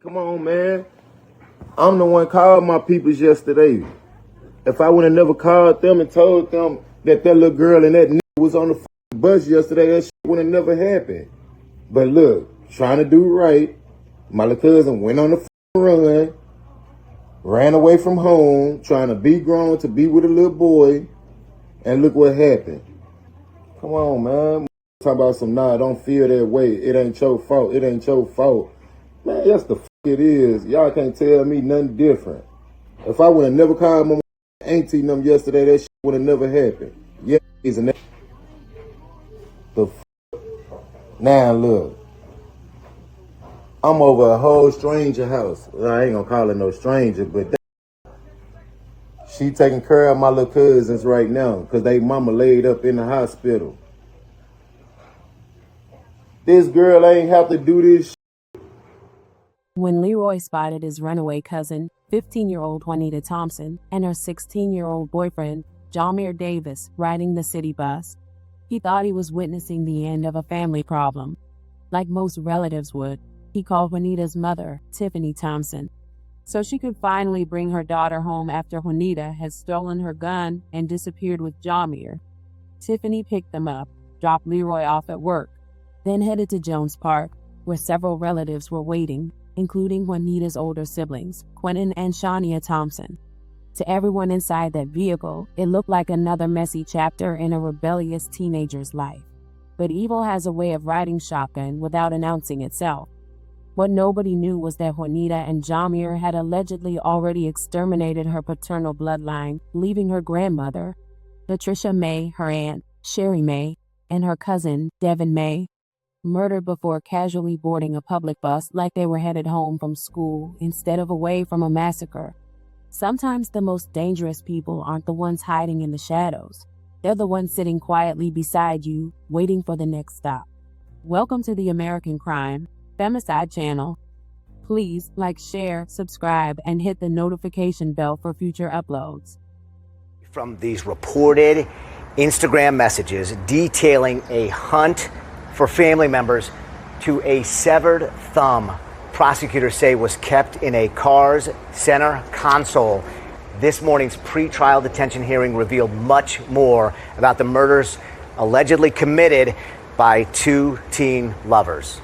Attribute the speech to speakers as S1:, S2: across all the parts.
S1: Come on, man. I'm the one called my peoples yesterday. If I would have never called them and told them that little girl and that nigga was on the bus yesterday, that shit would have never happened. But look, trying to do right, my little cousin went on the run, ran away from home, trying to be grown to be with a little boy, and look what happened. Come on, man. Talk about some, don't feel that way. It ain't your fault. It ain't your fault. Man, that's the it is. Y'all can't tell me nothing different. If I would have never called my auntie them yesterday, that shit would have never happened. Yeah, isn't that the Now look, I'm over a whole stranger house. Well, I ain't gonna call her no stranger, but she taking care of my little cousins right now because they mama laid up in the hospital. This girl ain't have to do this shit.
S2: When Leroy spotted his runaway cousin, 15-year-old Waunita Thompson, and her 16-year-old boyfriend, Jaymeir Davis, riding the city bus, he thought he was witnessing the end of a family problem. Like most relatives would, he called Waunita's mother, Tiffany Thompson, so she could finally bring her daughter home after Waunita had stolen her gun and disappeared with Jaymeir. Tiffany picked them up, dropped Leroy off at work, then headed to Jones Park, where several relatives were waiting, including Waunita's older siblings, Quentin and Shania Thompson. To everyone inside that vehicle, it looked like another messy chapter in a rebellious teenager's life. But evil has a way of riding shotgun without announcing itself. What nobody knew was that Waunita and Jaymeir had allegedly already exterminated her paternal bloodline, leaving her grandmother, Patricia May, her aunt, Sherry May, and her cousin, Devin May, murdered before casually boarding a public bus like they were headed home from school instead of away from a massacre. Sometimes the most dangerous people aren't the ones hiding in the shadows. They're the ones sitting quietly beside you, waiting for the next stop. Welcome to the American Crime Femicide channel. Please like, share, subscribe, and hit the notification bell for future uploads.
S3: From these reported Instagram messages detailing a hunt for family members to a severed thumb prosecutors say was kept in a car's center console. This morning's pretrial detention hearing revealed much more about the murders allegedly committed by two teen lovers.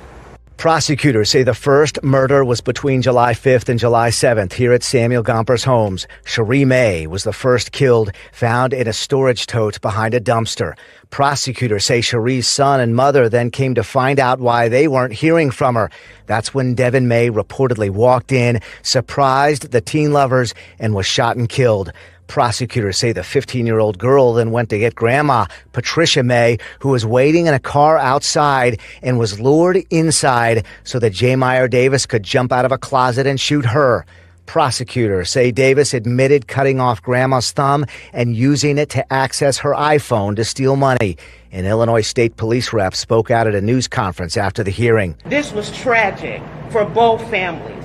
S3: Prosecutors say the first murder was between July 5th and July 7th here at Samuel Gomper's homes. Cherie May was the first killed, found in a storage tote behind a dumpster. Prosecutors say Cherie's son and mother then came to find out why they weren't hearing from her. That's when Devin May reportedly walked in, surprised the teen lovers, and was shot and killed. Prosecutors say the 15-year-old girl then went to get Grandma, Patricia May, who was waiting in a car outside and was lured inside so that Jaymeir Davis could jump out of a closet and shoot her. Prosecutors say Davis admitted cutting off Grandma's thumb and using it to access her iPhone to steal money. An Illinois State Police rep spoke out at a news conference after the hearing.
S4: This was tragic for both families.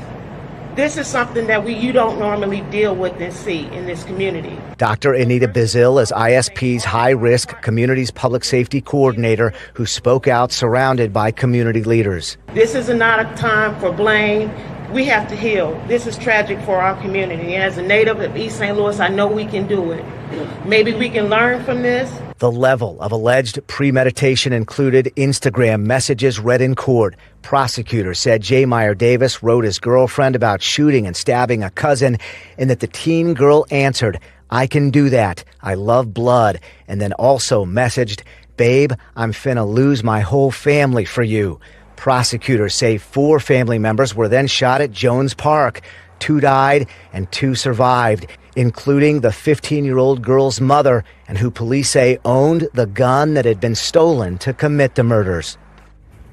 S4: This is something that you don't normally deal with and see in this community.
S3: Dr. Anita Bazil is ISP's high-risk communities public safety coordinator who spoke out surrounded by community leaders.
S4: This is not a time for blame. We have to heal. This is tragic for our community. And as a native of East St. Louis, I know we can do it. Maybe we can learn from this.
S3: The level of alleged premeditation included Instagram messages read in court. Prosecutors said Jaymeir Davis wrote his girlfriend about shooting and stabbing a cousin, and that the teen girl answered, "I can do that. I love blood," and then also messaged, "Babe, I'm finna lose my whole family for you." Prosecutors say 4 family members were then shot at Jones Park. 2 died and 2 survived, including the 15-year-old girl's mother, and who police say owned the gun that had been stolen to commit the murders.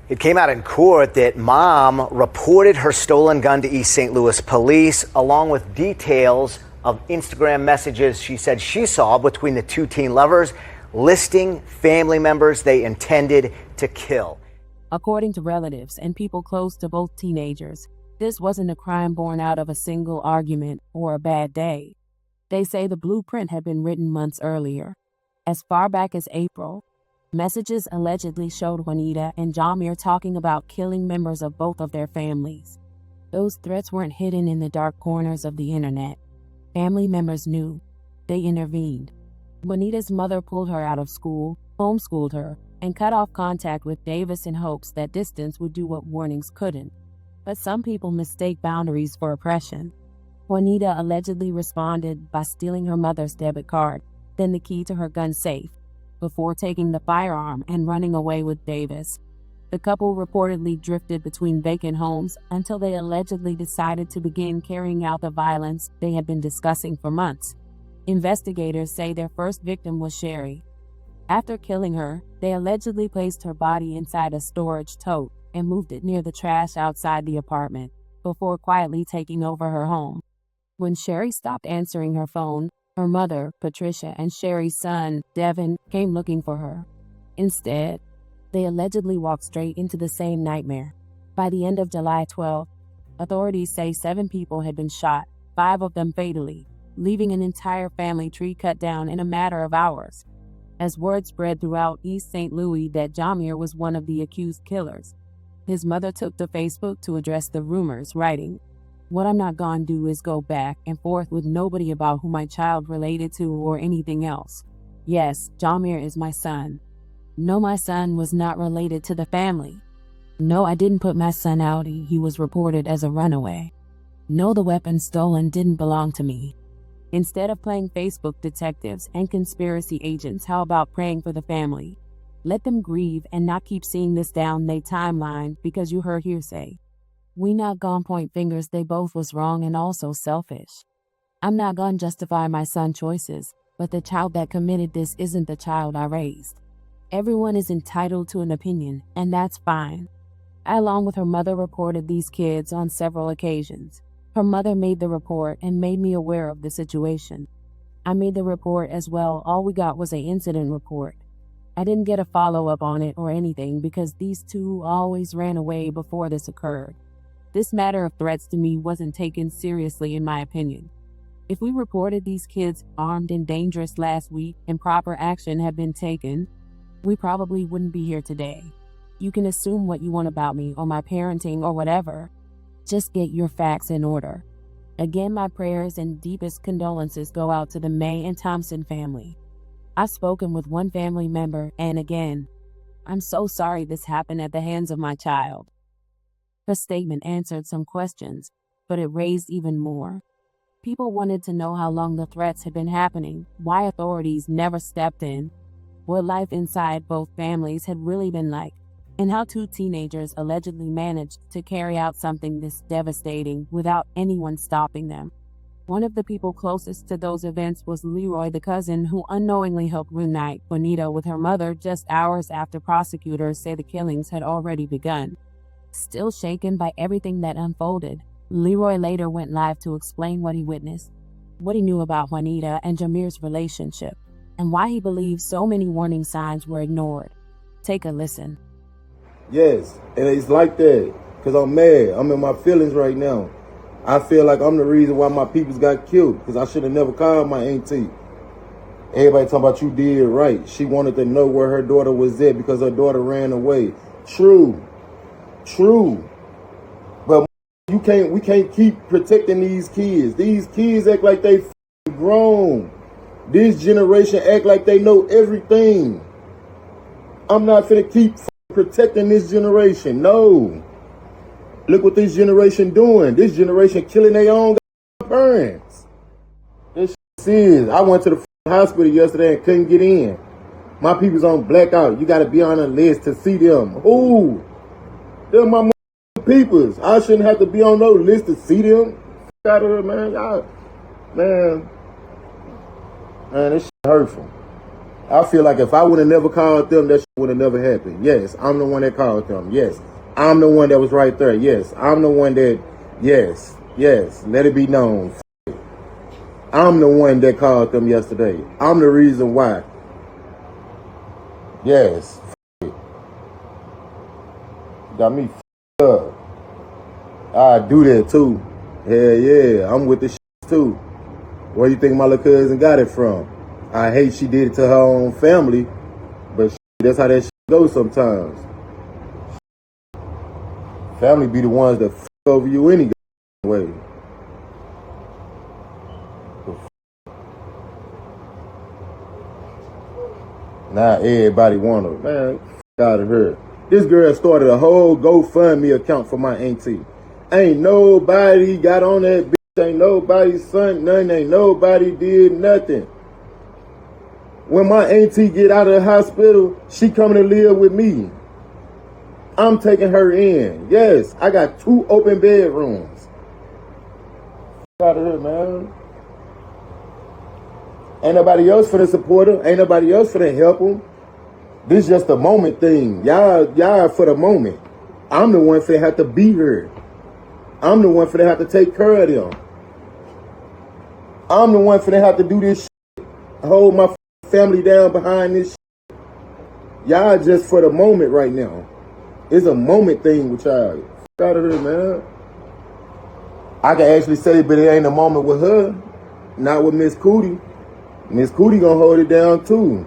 S3: It came out in court that Mom reported her stolen gun to East St. Louis police, along with details of Instagram messages she said she saw between the two teen lovers, listing family members they intended to kill.
S2: According to relatives and people close to both teenagers, this wasn't a crime born out of a single argument or a bad day. They say the blueprint had been written months earlier. As far back as April, messages allegedly showed Waunita and Jaymeir talking about killing members of both of their families. Those threats weren't hidden in the dark corners of the internet. Family members knew. They intervened. Waunita's mother pulled her out of school, homeschooled her, and cut off contact with Davis in hopes that distance would do what warnings couldn't. But some people mistake boundaries for oppression. Waunita allegedly responded by stealing her mother's debit card, then the key to her gun safe, before taking the firearm and running away with Davis. The couple reportedly drifted between vacant homes until they allegedly decided to begin carrying out the violence they had been discussing for months. Investigators say their first victim was Sherry. After killing her, they allegedly placed her body inside a storage tote and moved it near the trash outside the apartment, before quietly taking over her home. When Sherry stopped answering her phone, her mother, Patricia, and Sherry's son, Devin, came looking for her. Instead, they allegedly walked straight into the same nightmare. By the end of July 12th, authorities say 7 people had been shot, 5 of them fatally, leaving an entire family tree cut down in a matter of hours. As word spread throughout East St. Louis that Jaymeir was one of the accused killers, his mother took to Facebook to address the rumors, writing, "What I'm not gonna do is go back and forth with nobody about who my child related to or anything else. Yes, Jaymeir is my son. No, my son was not related to the family. No, I didn't put my son out. He was reported as a runaway. No, the weapon stolen didn't belong to me." Instead of playing Facebook detectives and conspiracy agents, how about praying for the family? Let them grieve and not keep seeing this down their timeline because you heard hearsay. We not gon' point fingers, they both was wrong and also selfish. I'm not gonna justify my son's choices, but the child that committed this isn't the child I raised. Everyone is entitled to an opinion, and that's fine. I, along with her mother, reported these kids on several occasions. Her mother made the report and made me aware of the situation. I made the report as well. All we got was an incident report. I didn't get a follow-up on it or anything because these 2 always ran away before this occurred. This matter of threats to me wasn't taken seriously in my opinion. If we reported these kids armed and dangerous last week and proper action had been taken, we probably wouldn't be here today. You can assume what you want about me or my parenting or whatever. Just get your facts in order. Again, my prayers and deepest condolences go out to the May and Thompson family. I've spoken with one family member, and again, I'm so sorry this happened at the hands of my child. Her statement answered some questions, but it raised even more. People wanted to know how long the threats had been happening, why authorities never stepped in, what life inside both families had really been like, and how 2 teenagers allegedly managed to carry out something this devastating without anyone stopping them. One of the people closest to those events was Leroy, the cousin who unknowingly helped reunite Waunita with her mother just hours after prosecutors say the killings had already begun. Still shaken by everything that unfolded, Leroy later went live to explain what he witnessed, what he knew about Waunita and Jaymeir's relationship, and why he believes so many warning signs were ignored. Take a listen.
S1: Yes, and it's like that because I'm mad. I'm in my feelings right now. I feel like I'm the reason why my peoples got killed because I should have never called my auntie. Everybody talking about you did right. She wanted to know where her daughter was at because her daughter ran away. True. But we can't keep protecting these kids. These kids act like they grown. This generation act like they know everything. I'm not finna keep protecting this generation. No. Look what this generation doing. This generation killing their own parents. This shit is. I went to the hospital yesterday and couldn't get in. My people's on blackout. You got to be on a list to see them. Ooh. They're my peoples. I shouldn't have to be on no list to see them. Out of here, man. Man, this shit hurtful. I feel like if I would have never called them, that shit would have never happened. Yes, I'm the one that called them. Yes, I'm the one that was right there. Yes, I'm the one that, yes, let it be known. I'm the one that called them yesterday. I'm the reason why. Yes. Got me up. I do that too. Hell yeah, I'm with the shit too. Where you think my little cousin got it from? I hate she did it to her own family, but that's how that shit goes sometimes. Family be the ones that f over you anyway. way. Now everybody wanna, man, out of here. This girl started a whole GoFundMe account for my auntie. Ain't nobody got on that bitch. Ain't nobody sent nothing. Ain't nobody did nothing. When my auntie get out of the hospital, she coming to live with me. I'm taking her in. Yes, I got 2 open bedrooms. Out of here, man. Ain't nobody else for the support her. Ain't nobody else for the help them. This just a moment thing. Y'all for the moment. I'm the one for to have to be here. I'm the one for to have to take care of them. I'm the one for to have to do this shit. Hold my family down behind this shit. Y'all just for the moment right now. It's a moment thing with y'all. Out of here, man. I can actually say, but it ain't a moment with her. Not with Miss Cootie. Miss Cootie gonna hold it down too.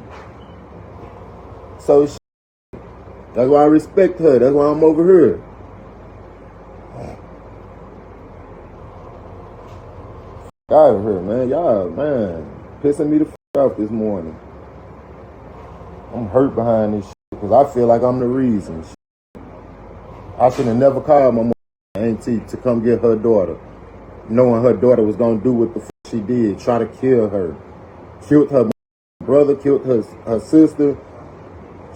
S1: So that's why I respect her. That's why I'm over here. Out of here, man. Y'all, man, pissing me the off this morning. I'm hurt behind this shit because I feel like I'm the reason. I should have never called my auntie to come get her daughter, knowing her daughter was gonna do what the she did, try to kill her. Killed her brother, killed her sister,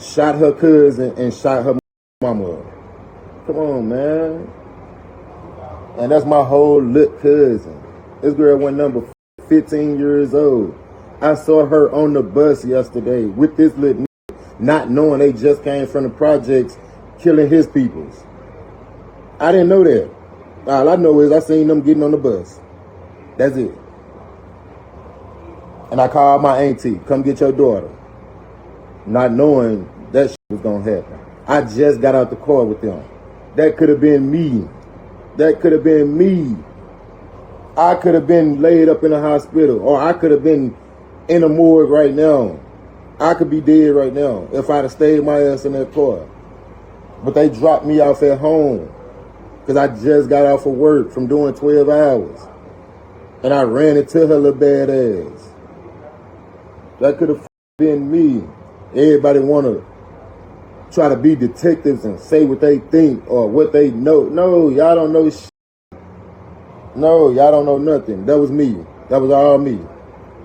S1: shot her cousin, and shot her mama. Come on, man. And that's my whole lit cousin. This girl went number 15 years old. I saw her on the bus yesterday with this little not knowing they just came from the projects killing his peoples. I didn't know that. All I know is I seen them getting on the bus. That's it. And I called my auntie, come get your daughter. Not knowing that shit was gonna happen. I just got out the car with them. That could have been me. That could have been me. I could have been laid up in a hospital, or I could have been in a morgue right now. I could be dead right now if I'd have stayed my ass in that car. But they dropped me off at home because I just got off of work from doing 12 hours. And I ran into her little bad ass. That could have been me. Everybody want to try to be detectives and say what they think or what they know. No, y'all don't know shit. No, y'all don't know nothing. That was me. That was all me.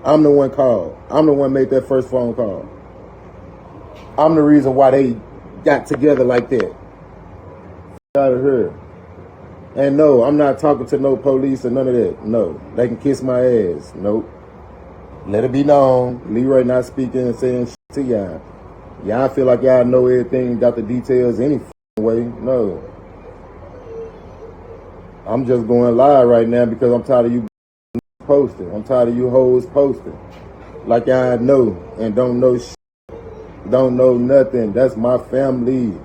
S1: I'm the one called. I'm the one made that first phone call. I'm the reason why they got together like that. Out of here. And no, I'm not talking to no police or none of that. No, they can kiss my ass. Nope. Let it be known. Leroy not speaking and saying shit to y'all. Y'all feel like y'all know everything, got the details any way. No. I'm just going live right now because I'm tired of you posting. I'm tired of you hoes posting. Like y'all know and don't know shit. Don't know nothing. That's my family.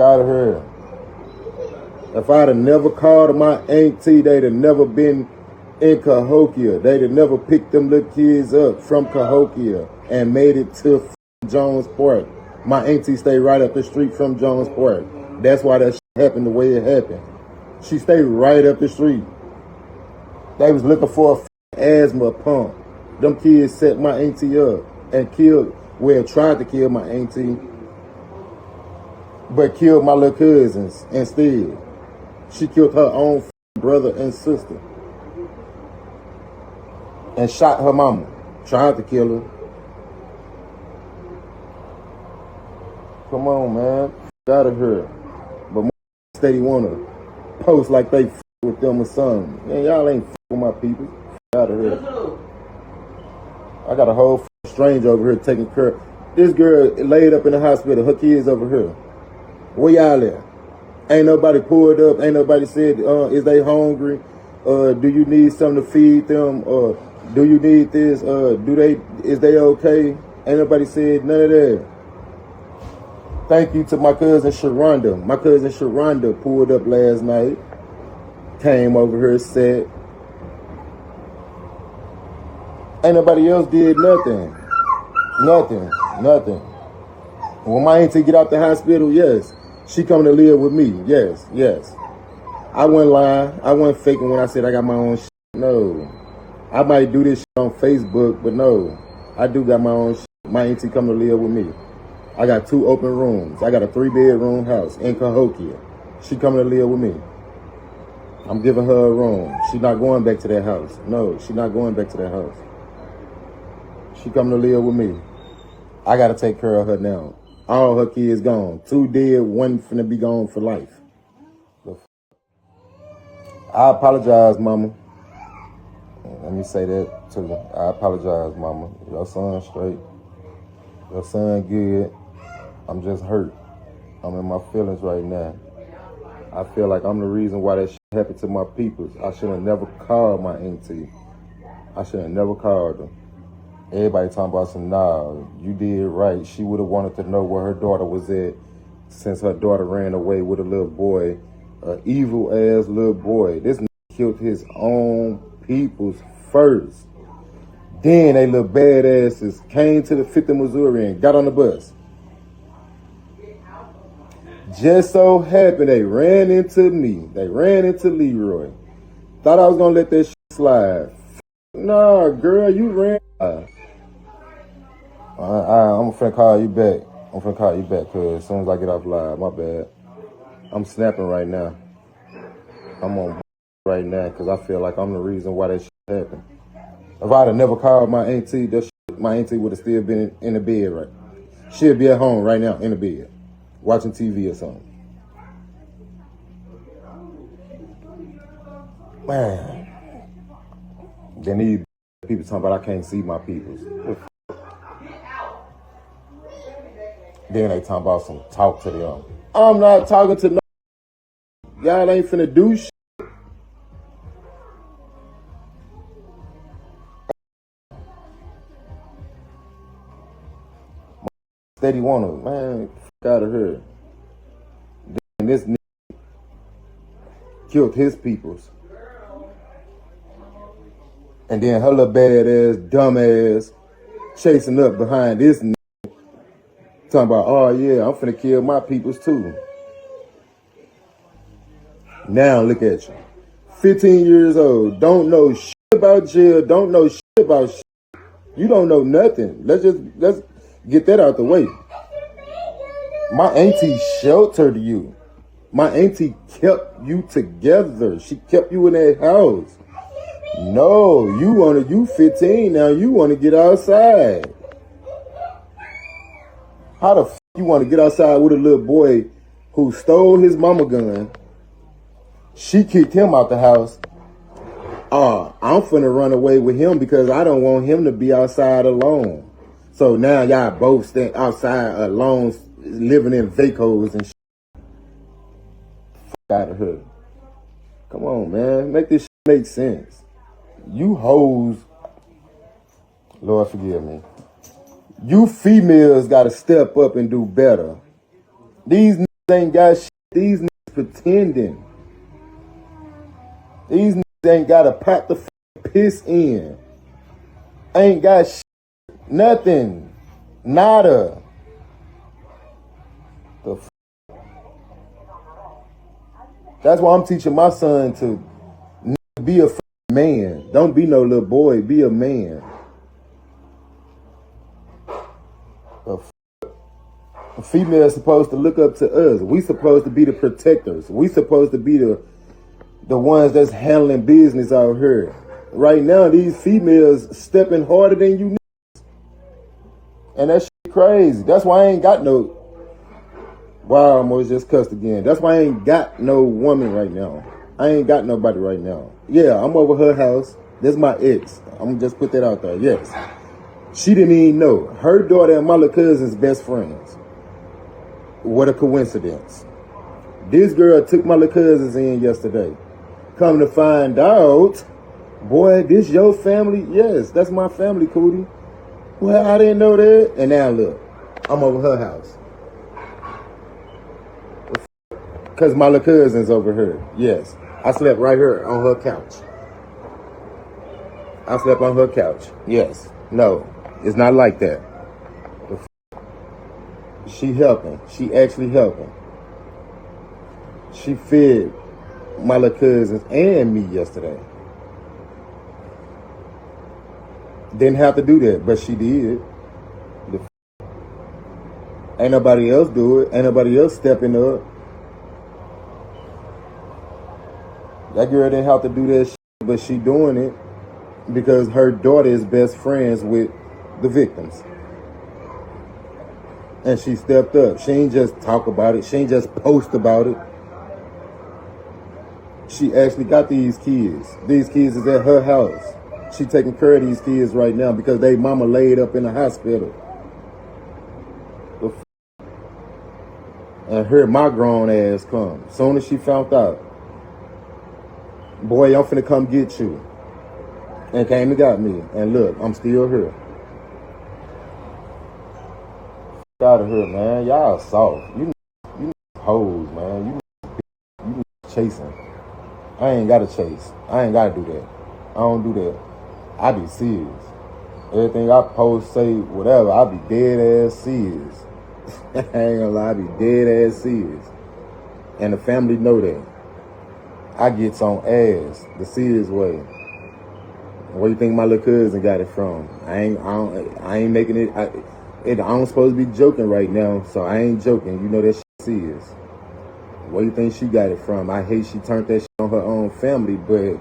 S1: Out of here. If I'd have never called my auntie, they'd have never been in Cahokia. They'd have never picked them little kids up from Cahokia and made it to Jones Park. My auntie stayed right up the street from Jones Park. That's why that shit happened the way it happened. She stayed right up the street. They was looking for a asthma pump. Them kids set my auntie up and tried to kill my auntie, but killed my little cousins instead. She killed her own brother and sister and shot her mama, tried to kill her. Come on, man. Out of here. But steady want to post like they with them or something. Man, y'all ain't with my people. Out of here. I got a whole stranger over here taking care. This girl laid up in the hospital. Her kids over here. Where y'all at? Ain't nobody pulled up. Ain't nobody said, is they hungry? Do you need something to feed them? Or do you need this? Is they okay? Ain't nobody said none of that. Thank you to my cousin Sharonda. My cousin Sharonda pulled up last night. Came over here, sat. Ain't nobody else did nothing. Nothing. When my auntie get out the hospital, yes. She coming to live with me. Yes. I wasn't lying. I wasn't faking when I said I got my own shit. No. I might do this shit on Facebook, but no. I do got my own shit. My auntie come to live with me. I got 2 open rooms. I got a 3-bedroom house in Cahokia. She coming to live with me. I'm giving her a room. She not going back to that house. No, she not going back to that house. She coming to live with me. I got to take care of her now. All her kids gone. 2 dead, 1 finna be gone for life. I apologize, mama. Let me say that too. I apologize, mama. Your son straight. Your son good. I'm just hurt. I'm in my feelings right now. I feel like I'm the reason why that shit happened to my peoples. I should have never called my auntie. I should have never called her. Everybody talking about some, nah, you did right. She would have wanted to know where her daughter was at since her daughter ran away with a little boy, an evil ass little boy. This nigga killed his own peoples first. Then they little badasses came to the 50th Missouri and got on the bus. Just so happened they ran into me. They ran into Leroy. Thought I was gonna let that shit slide. Nah, girl, you ran. I'm finna call you back. I'm finna call you back, cause as soon as I get off live, my bad. I'm snapping right now. I'm on right now, cause I feel like I'm the reason why that shit happened. If I'd have never called my auntie, my auntie would have still been in the bed, right? She'd be at home right now in the bed, watching TV or something. Man. Then these people talking about I can't see my peoples. Then they talking about some talk to them. I'm not talking to no. Y'all ain't finna do shit. Steady wanna, man, f out of here. Then this nigga killed his peoples. And then her little bad ass, dumb ass, chasing up behind this nigga. Talking about, oh yeah, I'm finna kill my peoples too. Now look at you. 15 years old, don't know shit about jail, don't know shit about shit. You don't know nothing. Let's get that out the way. My auntie sheltered you. My auntie kept you together. She kept you in that house. No, you 15 now, you wanna get outside. How the f you want to get outside with a little boy who stole his mama gun? She kicked him out the house. I'm finna run away with him because I don't want him to be outside alone. So now y'all both stand outside alone, living in vacos and shit. F out of here. Come on, man. Make this shit make sense. You hoes. Lord forgive me. You females gotta step up and do better. These niggas ain't got shit. These niggas pretending. These niggas ain't got a pot to piss in. Ain't got shit. Nothing. Nada. The f. That's why I'm teaching my son to be a man. Don't be no little boy. Be a man. A female is supposed to look up to us. We supposed to be the protectors. We supposed to be the ones that's handling business out here. Right now, these females stepping harder than you niggas. And that shit crazy. That's why I ain't got no. Wow, I'm always just cussed again. That's why I ain't got no woman right now. I ain't got nobody right now. Yeah, I'm over her house. This my ex. I'm gonna just put that out there. Yes. She didn't even know. Her daughter and my little cousin's best friends. What a coincidence. This girl took my little cousins in yesterday. Come to find out, boy, this your family? Yes, that's my family, Cootie. Well, I didn't know that. And now look, I'm over her house. Because my little cousin's over here. Yes, I slept right here on her couch. I slept on her couch. Yes. No, it's not like that. She helping. She actually helping. She fed my little cousins and me yesterday. Didn't have to do that, but she did. Ain't nobody else do it. Ain't nobody else stepping up. That girl didn't have to do that shit, but she doing it because her daughter is best friends with the victims. And she stepped up. She ain't just talk about it. She ain't just post about it. She actually got these kids. These kids is at her house. She taking care of these kids right now because they mama laid up in the hospital. And heard my grown ass come. Soon as she found out, boy, I'm finna come get you. And came and got me. And look, I'm still here. Out of here, man. Y'all soft. You hoes, man. You chasing. I ain't gotta chase. I ain't gotta do that. I don't do that. I be serious. Everything I post, say, whatever, I be dead ass serious. I ain't gonna lie, I be dead ass serious. And the family know that. I gets on ass the serious way. Where you think my little cousin got it from? I ain't making it. I'm supposed to be joking right now, so I ain't joking. You know that shit serious. Where you think she got it from? I hate she turned that shit on her own family, but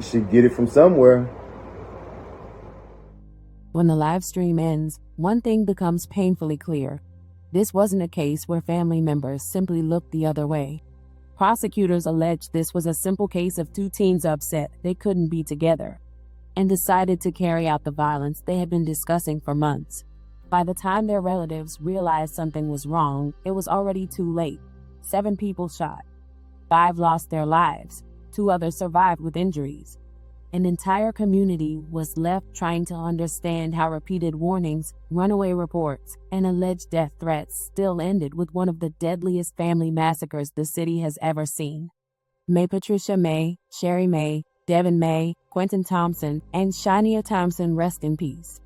S1: she get it from somewhere.
S2: When the live stream ends, one thing becomes painfully clear. This wasn't a case where family members simply looked the other way. Prosecutors alleged this was a simple case of two teens upset they couldn't be together, and decided to carry out the violence they had been discussing for months. By the time their relatives realized something was wrong, it was already too late. 7 people shot. 5 lost their lives. 2 others survived with injuries. An entire community was left trying to understand how repeated warnings, runaway reports, and alleged death threats still ended with one of the deadliest family massacres the city has ever seen. May Patricia May, Sherry May, Devin May, Quentin Thompson, and Waunita Thompson rest in peace.